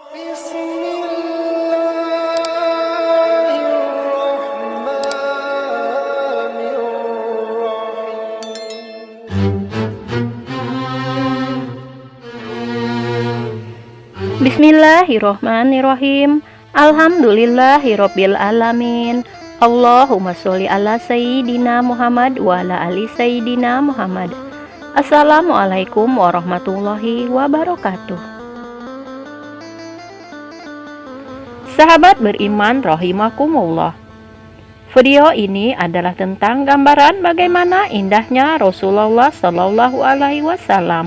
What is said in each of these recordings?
Bismillahirrohmanirrohim. Alhamdulillahirabbil alamin. Allahumma sholli ala sayyidina Muhammad wa ala ali sayyidina Muhammad. Assalamualaikum warahmatullahi wabarakatuh. Sahabat beriman rahimakumullah. Video ini adalah tentang gambaran bagaimana indahnya Rasulullah Shallallahu Alaihi Wasallam.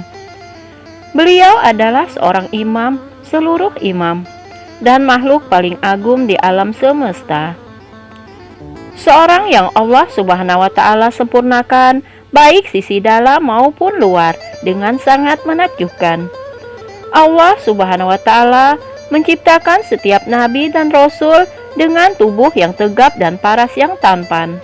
Beliau adalah seorang imam, seluruh imam, dan makhluk paling agung di alam semesta. Seorang yang Allah Subhanahu wa Ta'ala sempurnakan, baik sisi dalam maupun luar, dengan sangat menakjubkan. Allah Subhanahu wa Ta'ala menciptakan setiap nabi dan rasul dengan tubuh yang tegap dan paras yang tampan.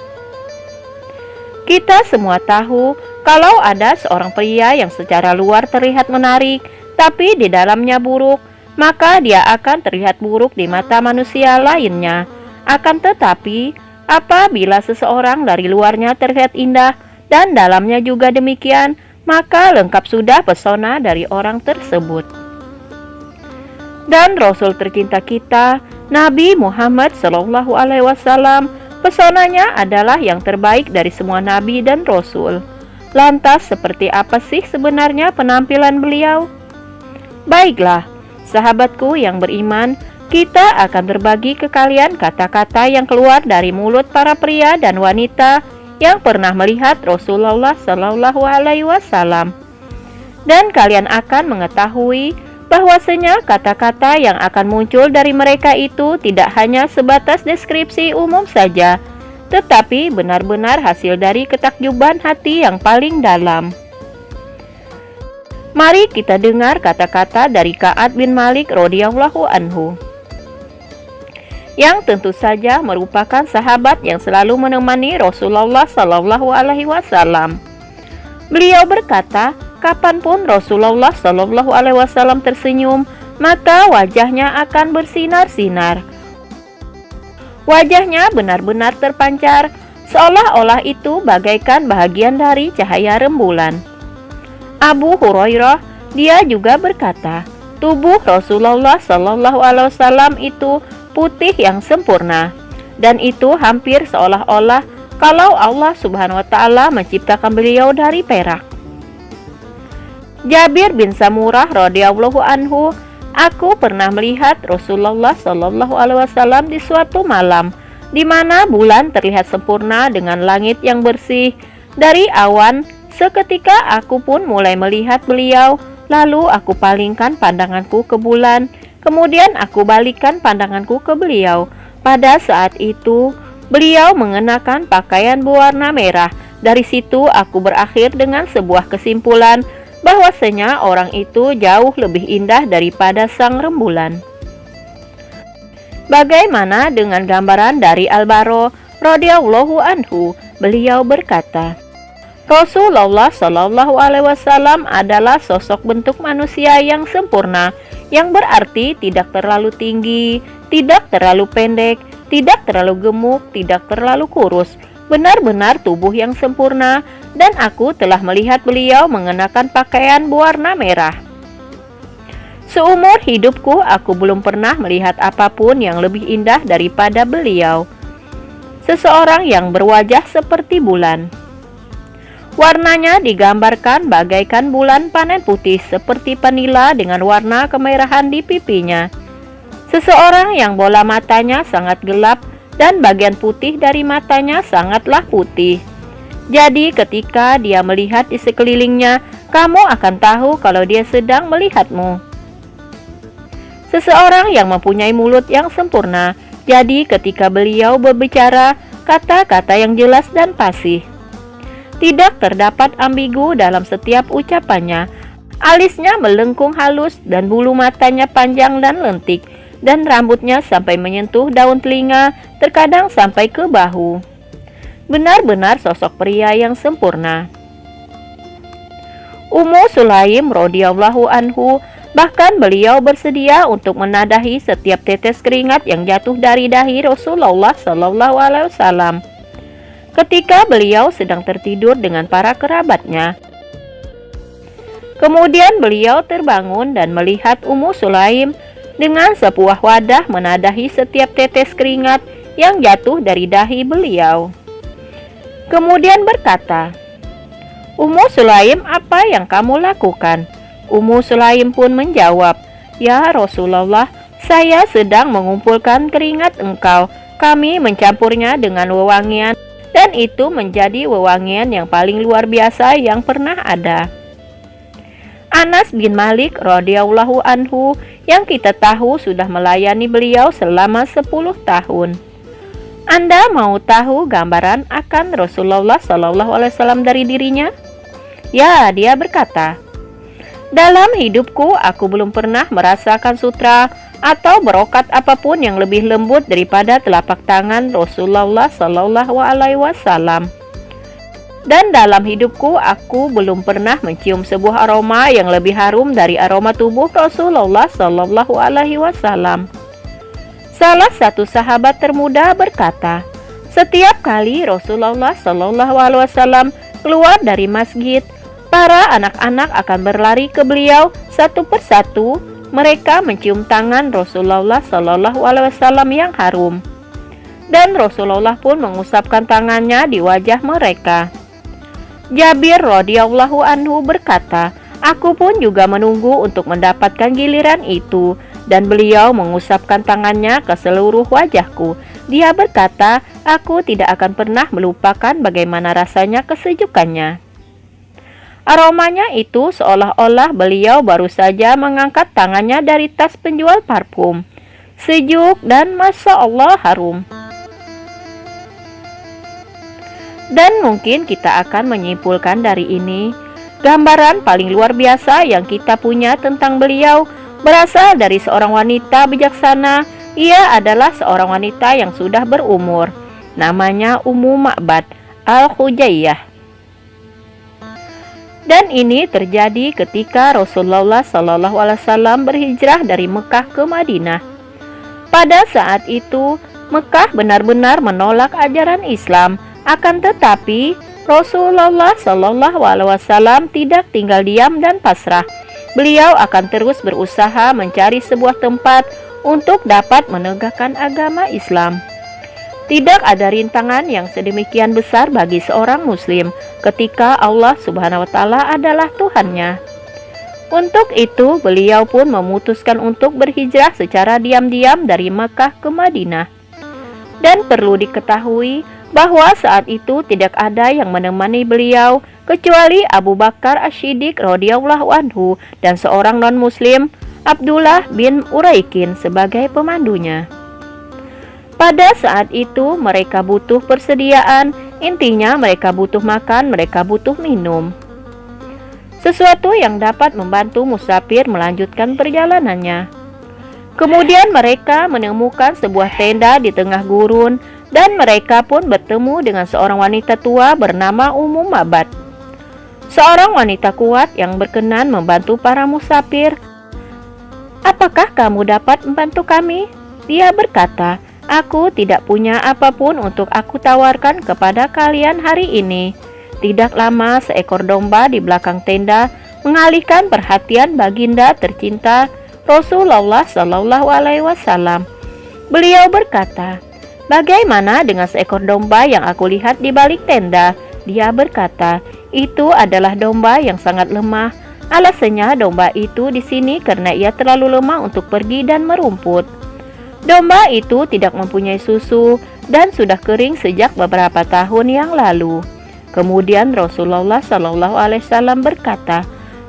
Kita semua tahu kalau ada seorang pria yang secara luar terlihat menarik, tapi di dalamnya buruk, maka dia akan terlihat buruk di mata manusia lainnya. Akan tetapi, apabila seseorang dari luarnya terlihat indah dan dalamnya juga demikian, maka lengkap sudah pesona dari orang tersebut. Dan Rasul tercinta kita, Nabi Muhammad Shallallahu Alaihi Wasallam, pesonanya adalah yang terbaik dari semua nabi dan rasul. Lantas seperti apa sih sebenarnya penampilan beliau? Baiklah, sahabatku yang beriman, kita akan berbagi ke kalian kata-kata yang keluar dari mulut para pria dan wanita yang pernah melihat Rasulullah Shallallahu Alaihi Wasallam. Dan kalian akan mengetahui bahwasanya kata-kata yang akan muncul dari mereka itu tidak hanya sebatas deskripsi umum saja, tetapi benar-benar hasil dari ketakjuban hati yang paling dalam. Mari kita dengar kata-kata dari Ka'ab bin Malik radhiyallahu anhu, yang tentu saja merupakan sahabat yang selalu menemani Rasulullah Shallallahu Alaihi Wasallam. Beliau berkata, kapanpun Rasulullah Shallallahu Alaihi Wasallam tersenyum, maka wajahnya akan bersinar-sinar. Wajahnya benar-benar terpancar, seolah-olah itu bagaikan bahagian dari cahaya rembulan. Abu Hurairah, dia juga berkata, tubuh Rasulullah Shallallahu Alaihi Wasallam itu putih yang sempurna, dan itu hampir seolah-olah kalau Allah Subhanahu Wa Ta'ala menciptakan beliau dari perak. Jabir bin Samurah radhiyallahu anhu, aku pernah melihat Rasulullah Shallallahu Alaihi Wasallam di suatu malam, di mana bulan terlihat sempurna dengan langit yang bersih dari awan. Seketika aku pun mulai melihat beliau, lalu aku palingkan pandanganku ke bulan, kemudian aku balikkan pandanganku ke beliau. Pada saat itu, beliau mengenakan pakaian berwarna merah. Dari situ aku berakhir dengan sebuah kesimpulan bahwasanya orang itu jauh lebih indah daripada sang rembulan. Bagaimana dengan gambaran dari Al-Bara radhiyallahu anhu? Beliau berkata, Rasulullah Shallallahu Alaihi Wasallam adalah sosok bentuk manusia yang sempurna, yang berarti tidak terlalu tinggi, tidak terlalu pendek, tidak terlalu gemuk, tidak terlalu kurus, benar-benar tubuh yang sempurna, dan aku telah melihat beliau mengenakan pakaian berwarna merah. Seumur hidupku aku belum pernah melihat apapun yang lebih indah daripada beliau. Seseorang yang berwajah seperti bulan. Warnanya digambarkan bagaikan bulan panen putih seperti penila dengan warna kemerahan di pipinya. Seseorang yang bola matanya sangat gelap dan bagian putih dari matanya sangatlah putih. Jadi ketika dia melihat di sekelilingnya, kamu akan tahu kalau dia sedang melihatmu. Seseorang yang mempunyai mulut yang sempurna, jadi ketika beliau berbicara, kata-kata yang jelas dan fasih. Tidak terdapat ambigu dalam setiap ucapannya. Alisnya melengkung halus dan bulu matanya panjang dan lentik, dan rambutnya sampai menyentuh daun telinga, terkadang sampai ke bahu. Benar-benar sosok pria yang sempurna. Ummu Sulaim radhiyallahu anhu, Bahkan beliau bersedia untuk menadahi setiap tetes keringat yang jatuh dari dahi Rasulullah Shallallahu Alaihi Wasallam ketika beliau sedang tertidur dengan para kerabatnya. Kemudian beliau terbangun dan melihat Ummu Sulaim dengan sebuah wadah menadahi setiap tetes keringat yang jatuh dari dahi beliau. Kemudian berkata, "Ummu Sulaim, apa yang kamu lakukan?" Ummu Sulaim pun menjawab, "Ya Rasulullah, saya sedang mengumpulkan keringat engkau. Kami mencampurnya dengan wewangian, dan itu menjadi wewangian yang paling luar biasa yang pernah ada." Anas bin Malik radhiyallahu anhu yang kita tahu sudah melayani beliau selama 10 tahun. Anda mau tahu gambaran akan Rasulullah SAW dari dirinya? Ya, dia berkata, "Dalam hidupku aku belum pernah merasakan sutra atau berokat apapun yang lebih lembut daripada telapak tangan Rasulullah SAW. Dan dalam hidupku aku belum pernah mencium sebuah aroma yang lebih harum dari aroma tubuh Rasulullah SAW." Salah satu sahabat termuda berkata, "Setiap kali Rasulullah SAW keluar dari masjid, para anak-anak akan berlari ke beliau satu persatu. Mereka mencium tangan Rasulullah SAW yang harum, dan Rasulullah pun mengusapkan tangannya di wajah mereka." Jabir radhiyallahu anhu berkata, "Aku pun juga menunggu untuk mendapatkan giliran itu, dan beliau mengusapkan tangannya ke seluruh wajahku. Dia berkata, aku tidak akan pernah melupakan bagaimana rasanya kesejukannya. Aromanya itu seolah-olah beliau baru saja mengangkat tangannya dari tas penjual parfum. Sejuk dan Masya Allah harum." Dan mungkin kita akan menyimpulkan dari ini, gambaran paling luar biasa yang kita punya tentang beliau berasal dari seorang wanita bijaksana. Ia adalah seorang wanita yang sudah berumur. Namanya Ummu Ma'bad Al-Hujayyah. Dan ini terjadi ketika Rasulullah SAW berhijrah dari Mekah ke Madinah. Pada saat itu, Mekah benar-benar menolak ajaran Islam. Akan tetapi, Rasulullah SAW tidak tinggal diam dan pasrah. Beliau akan terus berusaha mencari sebuah tempat untuk dapat menegakkan agama Islam. Tidak ada rintangan yang sedemikian besar bagi seorang muslim ketika Allah Subhanahu wa taala adalah Tuhannya. Untuk itu, beliau pun memutuskan untuk berhijrah secara diam-diam dari Makkah ke Madinah. Dan perlu diketahui bahwa saat itu tidak ada yang menemani beliau kecuali Abu Bakar As-Siddiq radhiyallahu anhu dan seorang non-muslim, Abdullah bin Uraikin, sebagai pemandunya. Pada saat itu mereka butuh persediaan, intinya mereka butuh makan, mereka butuh minum. Sesuatu yang dapat membantu musafir melanjutkan perjalanannya. Kemudian mereka menemukan sebuah tenda di tengah gurun dan mereka pun bertemu dengan seorang wanita tua bernama Ummu Ma'bad. Seorang wanita kuat yang berkenan membantu para musafir. "Apakah kamu dapat membantu kami?" Dia berkata, "Aku tidak punya apapun untuk aku tawarkan kepada kalian hari ini." Tidak lama seekor domba di belakang tenda mengalihkan perhatian baginda tercinta Rasulullah Shallallahu Alaihi Wasallam. Beliau berkata, "Bagaimana dengan seekor domba yang aku lihat di balik tenda?" Dia berkata, "Itu adalah domba yang sangat lemah. Alasannya domba itu di sini karena ia terlalu lemah untuk pergi dan merumput. Domba itu tidak mempunyai susu dan sudah kering sejak beberapa tahun yang lalu." Kemudian Rasulullah SAW berkata,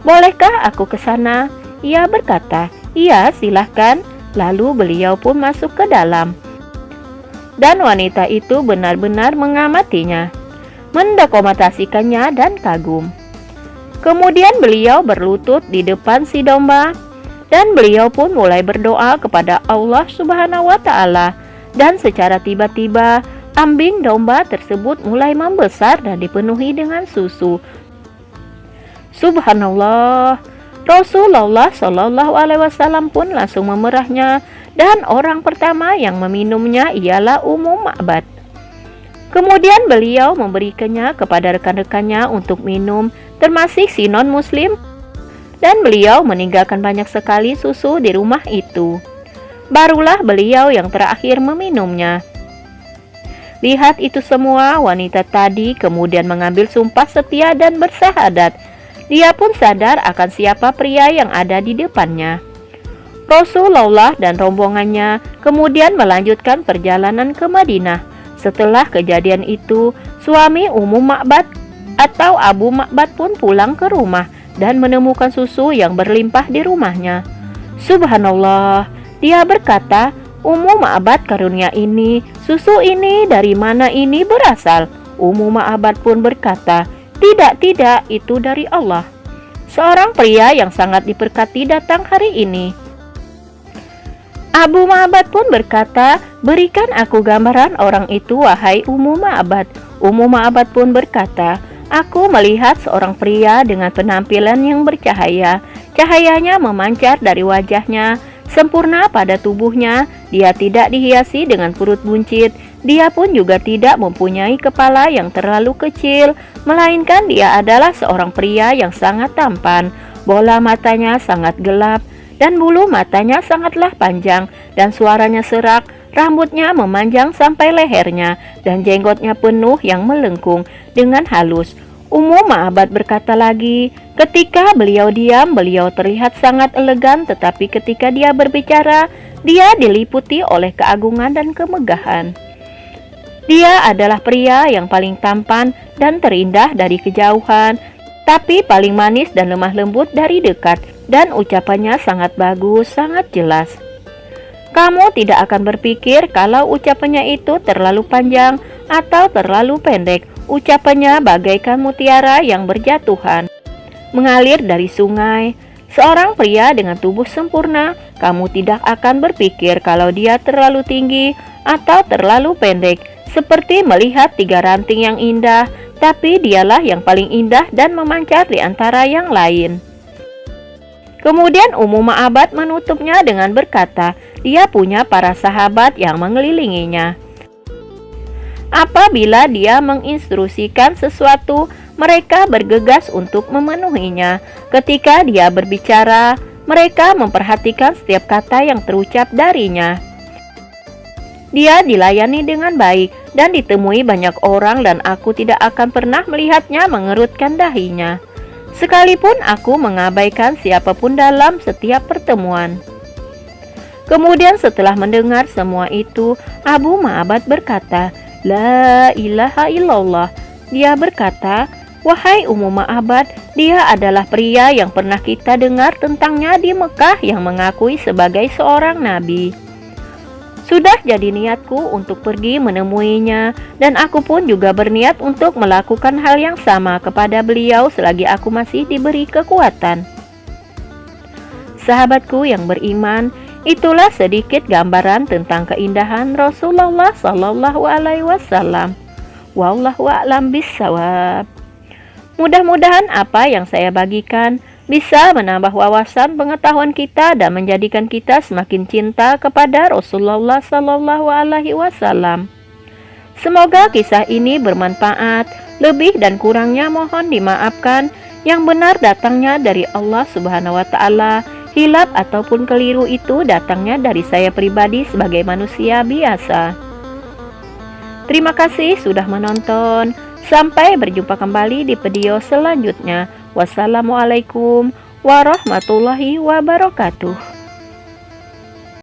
"Bolehkah aku ke sana?" Ia berkata, "Iya, silahkan." Lalu beliau pun masuk ke dalam. Dan wanita itu benar-benar mengamatinya, mendokumentasikannya dan kagum. Kemudian beliau berlutut di depan si domba dan beliau pun mulai berdoa kepada Allah Subhanahu wa taala, dan secara tiba-tiba ambing domba tersebut mulai membesar dan dipenuhi dengan susu. Subhanallah, Rasulullah Shallallahu Alaihi Wasallam pun langsung memerahnya, dan orang pertama yang meminumnya ialah Ummu Ma'bad. Kemudian beliau memberikannya kepada rekan-rekannya untuk minum, termasuk si non-muslim, dan beliau meninggalkan banyak sekali susu di rumah itu. Barulah beliau yang terakhir meminumnya. Lihat itu semua, wanita tadi kemudian mengambil sumpah setia dan bersahadat. Dia pun sadar akan siapa pria yang ada di depannya. Rasulullah dan rombongannya kemudian melanjutkan perjalanan ke Madinah. Setelah kejadian itu, suami Ummu Ma'bad atau Abu Ma'bad pun pulang ke rumah dan menemukan susu yang berlimpah di rumahnya. Subhanallah, dia berkata, Ummu Ma'bad karunia ini, susu ini dari mana ini berasal? Ummu Ma'bad pun berkata, tidak, itu dari Allah. Seorang pria yang sangat diberkati datang hari ini. Abu Ma'bad pun berkata, berikan aku gambaran orang itu, wahai Ummu Ma'bad. Ummu Ma'bad pun berkata, aku melihat seorang pria dengan penampilan yang bercahaya. Cahayanya memancar dari wajahnya, sempurna pada tubuhnya. Dia tidak dihiasi dengan perut buncit. Dia pun juga tidak mempunyai kepala yang terlalu kecil, melainkan dia adalah seorang pria yang sangat tampan. Bola matanya sangat gelap, dan bulu matanya sangatlah panjang, dan suaranya serak. Rambutnya memanjang sampai lehernya, dan jenggotnya penuh yang melengkung dengan halus. Ummu Ma'bad berkata lagi, ketika beliau diam, beliau terlihat sangat elegan, tetapi ketika dia berbicara, dia diliputi oleh keagungan dan kemegahan. Dia adalah pria yang paling tampan dan terindah dari kejauhan, tapi paling manis dan lemah lembut dari dekat, dan ucapannya sangat bagus, sangat jelas. Kamu tidak akan berpikir kalau ucapannya itu terlalu panjang atau terlalu pendek. Ucapannya bagaikan mutiara yang berjatuhan, mengalir dari sungai. Seorang pria dengan tubuh sempurna, kamu tidak akan berpikir kalau dia terlalu tinggi atau terlalu pendek, seperti melihat 3 ranting yang indah, tapi dialah yang paling indah dan memancar di antara yang lain. Kemudian Ummu Ma'bad menutupnya dengan berkata, dia punya para sahabat yang mengelilinginya. Apabila dia menginstruksikan sesuatu, mereka bergegas untuk memenuhinya. Ketika dia berbicara, mereka memperhatikan setiap kata yang terucap darinya. Dia dilayani dengan baik dan ditemui banyak orang, dan aku tidak akan pernah melihatnya mengerutkan dahinya, sekalipun aku mengabaikan siapapun dalam setiap pertemuan. Kemudian setelah mendengar semua itu, Abu Ma'bad berkata, La ilaha illallah. Dia berkata, wahai Ummu Ma'bad, dia adalah pria yang pernah kita dengar tentangnya di Mekah yang mengakui sebagai seorang nabi. Sudah jadi niatku untuk pergi menemuinya, dan aku pun juga berniat untuk melakukan hal yang sama kepada beliau selagi aku masih diberi kekuatan. Sahabatku yang beriman, itulah sedikit gambaran tentang keindahan Rasulullah Shallallahu Alaihi Wasallam. Wallahu a'lam bishawab. Mudah-mudahan apa yang saya bagikan bisa menambah wawasan pengetahuan kita dan menjadikan kita semakin cinta kepada Rasulullah Shallallahu Alaihi Wasallam. Semoga kisah ini bermanfaat. Lebih dan kurangnya mohon dimaafkan. Yang benar datangnya dari Allah Subhanahu Wa Taala. Hilaf ataupun keliru itu datangnya dari saya pribadi sebagai manusia biasa. Terima kasih sudah menonton. Sampai berjumpa kembali di video selanjutnya. Wassalamualaikum warahmatullahi wabarakatuh.